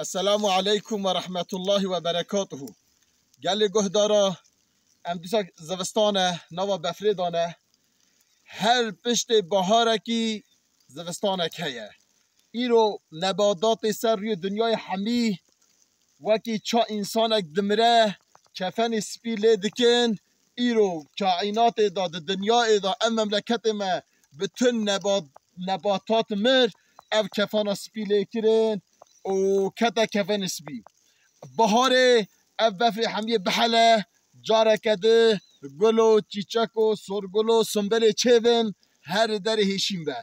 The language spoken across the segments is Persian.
السلام علیکم و رحمت الله و برکاته. گل گهدارا ام دیسا زوستانه نوا بفریدانه هر پشت بهاره کی زوستانه کیه ایرو نبادات سر روی دنیای همی وکی چا انسانک دمره کفن سپیله دکن ایرو کائنات داد دنیا دا ام مملکت ما بتن نباتات مر او کفن سپیله کرن و کتا کفن سپی بهاره او بفری همیه بحله جاره کده گلو چیچکو سرگلو سنبل چیون هر در هشیم به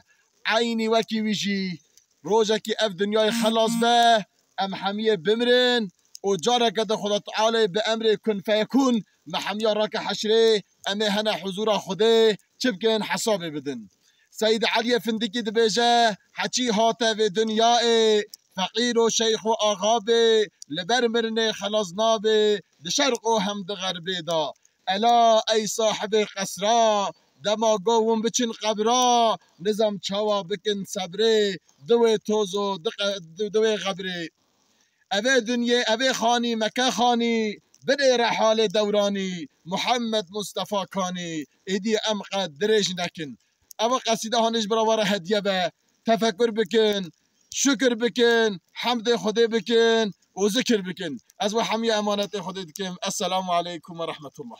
عینی وکی ویجی روزه که اف دنیای خلاص به ام همیه بمرن و جاره کده خدا تعالی به امر کن فیکون محمیه راک حشره امه هنه حضور خوده چه بکن حساب بدن. سید علی فندقی دبیجه حچی هاته و دنیای فقیر و شیخ و آغابه لبر مرنه خلاص نابه ده شرق و هم ده غربه دا الا ای صاحب قصرا دما گوون بچن قبرا نظام چاوا بکن صبره دوی توزو دوی غبره اوه دنیا اوه خانی مکه خانی بده رحال دورانی محمد مصطفى کانی ایدی ام قد درج نکن اوه قصیده هانش براواره هدیه به تفکر بکن شکر بکن حمد خدا بکن و ذکر بکن از و همی امانت خدا دکم. السلام علیکم و رحمت الله.